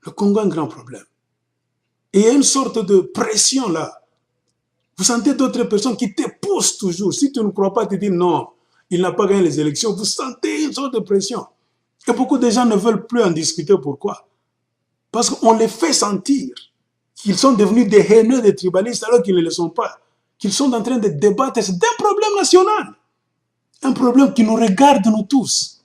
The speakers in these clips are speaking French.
Le Congo a un grand problème. Et il y a une sorte de pression là. Vous sentez d'autres personnes qui te poussent toujours. Si tu ne crois pas, tu dis non, il n'a pas gagné les élections. Vous sentez une sorte de pression. Et beaucoup de gens ne veulent plus en discuter. Pourquoi? Parce qu'on les fait sentir qu'ils sont devenus des haineux, des tribalistes, alors qu'ils ne le sont pas. Qu'ils sont en train de débattre. C'est un problème national. Un problème qui nous regarde, nous tous.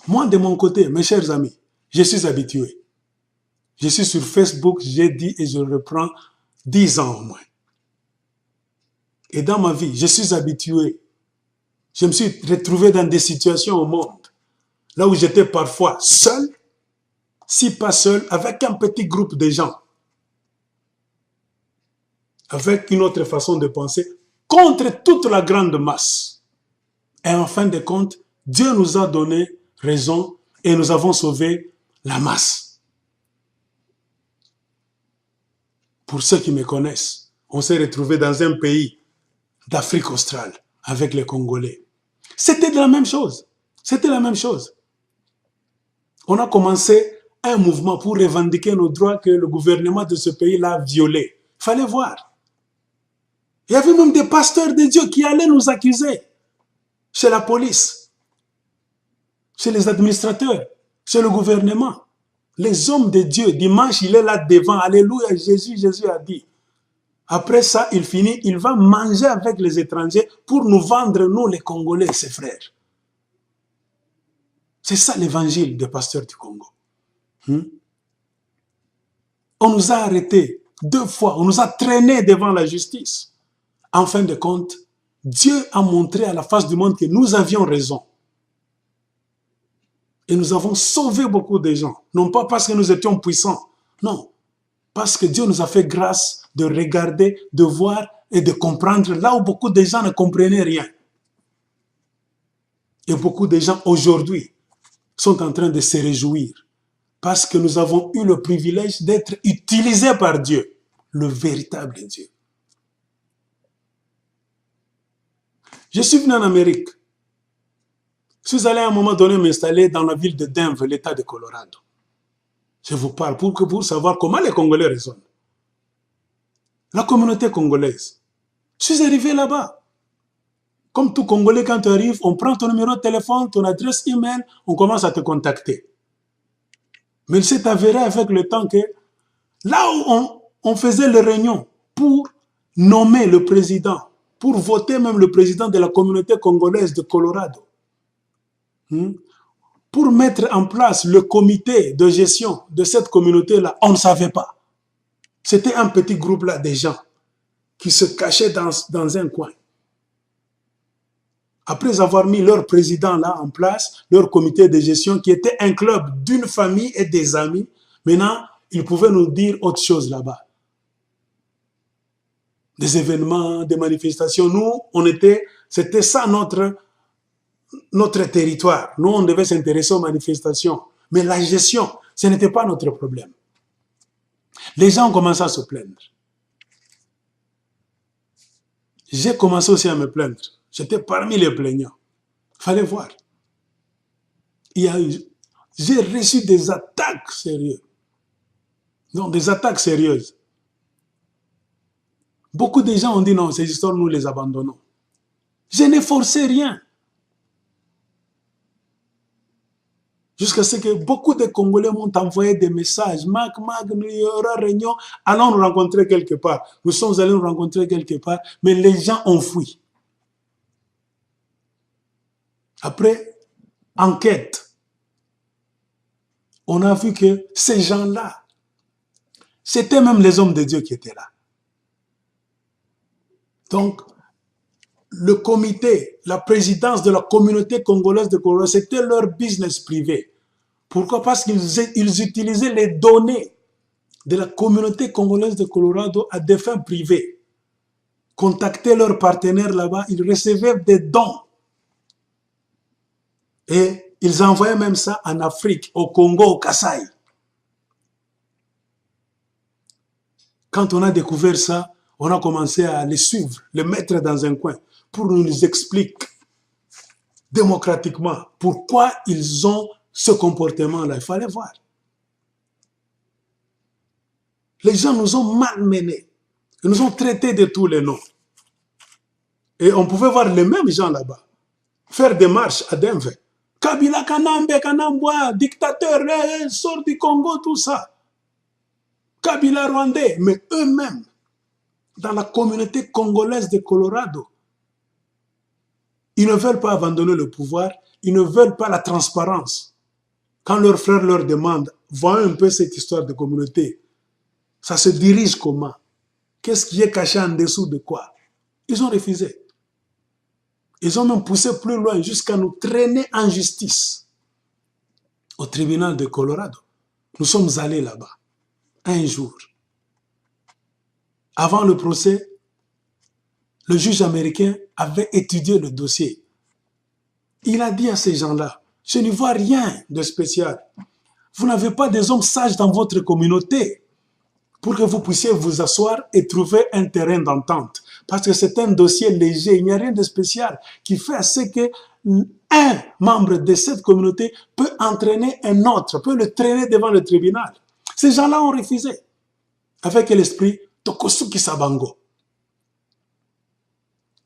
Moi, de mon côté, mes chers amis, je suis habitué. Je suis sur Facebook, j'ai dit et je reprends 10 ans au moins. Et dans ma vie, je suis habitué. Je me suis retrouvé dans des situations au monde, là où j'étais parfois seul, si pas seul, avec un petit groupe de gens, avec une autre façon de penser, contre toute la grande masse. Et en fin de compte, Dieu nous a donné raison et nous avons sauvé la masse. Pour ceux qui me connaissent, on s'est retrouvé dans un pays d'Afrique australe avec les Congolais. C'était la même chose. C'était la même chose. On a commencé un mouvement pour revendiquer nos droits que le gouvernement de ce pays-là a violés. Il fallait voir. Il y avait même des pasteurs de Dieu qui allaient nous accuser chez la police, chez les administrateurs, chez le gouvernement. Les hommes de Dieu, dimanche, il est là devant. Alléluia, Jésus a dit. Après ça, il finit, il va manger avec les étrangers pour nous vendre, nous, les Congolais, ses frères. C'est ça l'évangile des pasteurs du Congo. On nous a arrêtés 2 fois, on nous a traînés devant la justice. En fin de compte, Dieu a montré à la face du monde que nous avions raison. Et nous avons sauvé beaucoup de gens. Non pas parce que nous étions puissants, non. Parce que Dieu nous a fait grâce de regarder, de voir et de comprendre là où beaucoup de gens ne comprenaient rien. Et beaucoup de gens aujourd'hui sont en train de se réjouir parce que nous avons eu le privilège d'être utilisés par Dieu, le véritable Dieu. Je suis venu en Amérique. Je suis allé à un moment donné m'installer dans la ville de Denver, l'État de Colorado. Je vous parle pour savoir comment les Congolais raisonnent. La communauté congolaise. Je suis arrivé là-bas. Comme tout Congolais, quand tu arrives, on prend ton numéro de téléphone, ton adresse email, on commence à te contacter. Mais il s'est avéré avec le temps que là où on faisait les réunions pour nommer le président, pour voter même le président de la communauté congolaise de Colorado, pour mettre en place le comité de gestion de cette communauté-là, on ne savait pas. C'était un petit groupe-là de gens qui se cachaient dans un coin. Après avoir mis leur président là en place, leur comité de gestion qui était un club d'une famille et des amis, maintenant, ils pouvaient nous dire autre chose là-bas. Des événements, des manifestations. Nous, c'était ça notre territoire. Nous, on devait s'intéresser aux manifestations. Mais la gestion, ce n'était pas notre problème. Les gens ont commencé à se plaindre. J'ai commencé aussi à me plaindre. J'étais parmi les plaignants. Il fallait voir. J'ai reçu des attaques sérieuses. Non, des attaques sérieuses. Beaucoup de gens ont dit non, ces histoires, nous les abandonnons. Je n'ai forcé rien. Jusqu'à ce que beaucoup de Congolais m'ont envoyé des messages. Mac, il y aura réunion. Allons nous rencontrer quelque part. Nous sommes allés nous rencontrer quelque part, mais les gens ont fui. Après enquête, on a vu que ces gens-là, c'était même les hommes de Dieu qui étaient là. Donc, le comité, la présidence de la communauté congolaise de Colorado, c'était leur business privé. Pourquoi? Parce qu'ils utilisaient les données de la communauté congolaise de Colorado à des fins privées. Contactaient leurs partenaires là-bas, ils recevaient des dons. Et ils envoyaient même ça en Afrique, au Congo, au Kasaï. Quand on a découvert ça, on a commencé à les suivre, les mettre dans un coin pour nous expliquer démocratiquement. Pourquoi ils ont ce comportement-là? Il fallait voir. Les gens nous ont malmenés. Ils nous ont traités de tous les noms. Et on pouvait voir les mêmes gens là-bas faire des marches à Denver. Kabila Kanambe, Kanambwa, dictateur, sort du Congo, tout ça. Kabila rwandais, mais eux-mêmes, dans la communauté congolaise de Colorado, ils ne veulent pas abandonner le pouvoir, ils ne veulent pas la transparence. Quand leurs frères leur demandent, voyons un peu cette histoire de communauté, ça se dirige comment? Qu'est-ce qui est caché en dessous de quoi? Ils ont refusé. Ils ont même poussé plus loin jusqu'à nous traîner en justice au tribunal de Colorado. Nous sommes allés là-bas un jour. Avant le procès, le juge américain avait étudié le dossier. Il a dit à ces gens-là, je n'y vois rien de spécial. Vous n'avez pas des hommes sages dans votre communauté pour que vous puissiez vous asseoir et trouver un terrain d'entente. Parce que c'est un dossier léger, il n'y a rien de spécial qui fait à ce que un membre de cette communauté peut entraîner un autre, peut le traîner devant le tribunal. Ces gens-là ont refusé, avec l'esprit Tokosuki Sabango.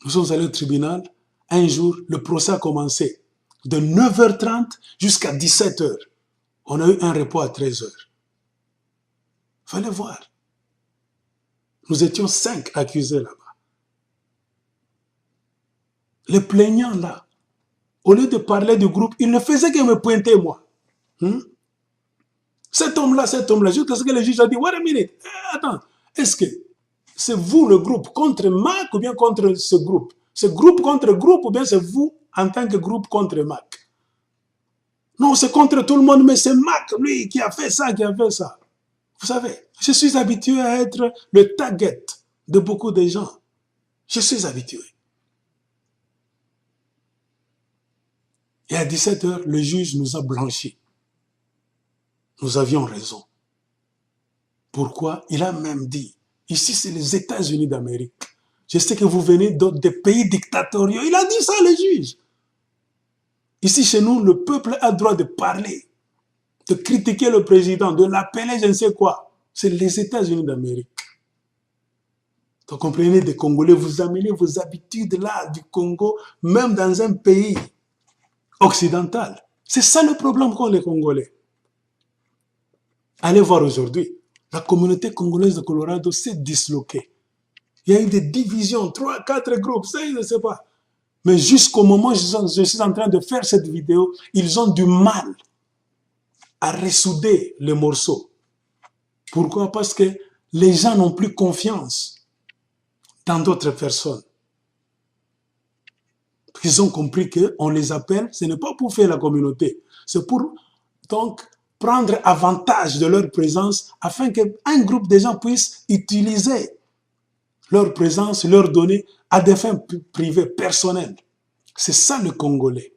Nous sommes allés au tribunal, un jour, le procès a commencé de 9h30 jusqu'à 17h. On a eu un repos à 13h. Il fallait voir. Nous étions 5 accusés là-bas. Les plaignants là, au lieu de parler du groupe, ils ne faisaient que me pointer moi. Cet homme-là, jusqu'à ce que le juge a dit, wait a minute, attends, est-ce que c'est vous le groupe contre Mac ou bien contre ce groupe? C'est groupe contre groupe ou bien c'est vous en tant que groupe contre Mac? Non, c'est contre tout le monde, mais c'est Mac, lui, qui a fait ça, qui a fait ça. Vous savez, je suis habitué à être le target de beaucoup de gens. Je suis habitué. Et à 17h, le juge nous a blanchis. Nous avions raison. Pourquoi? Il a même dit, ici c'est les États-Unis d'Amérique. Je sais que vous venez des pays dictatoriaux. Il a dit ça, le juge. Ici, chez nous, le peuple a le droit de parler, de critiquer le président, de l'appeler je ne sais quoi. C'est les États-Unis d'Amérique. Donc, comprenez, des Congolais, vous amenez vos habitudes là du Congo, même dans un pays occidental. C'est ça le problème qu'ont les Congolais. Allez voir aujourd'hui, la communauté congolaise de Colorado s'est disloquée. Il y a eu des divisions, 3, 4 groupes, ça, je ne sais pas. Mais jusqu'au moment où je suis en train de faire cette vidéo, ils ont du mal à ressouder les morceaux. Pourquoi? Parce que les gens n'ont plus confiance dans d'autres personnes. Ils ont compris qu'on les appelle, ce n'est pas pour faire la communauté, c'est pour donc prendre avantage de leur présence afin qu'un groupe de gens puisse utiliser leur présence, leurs données à des fins privées, personnelles. C'est ça le Congolais.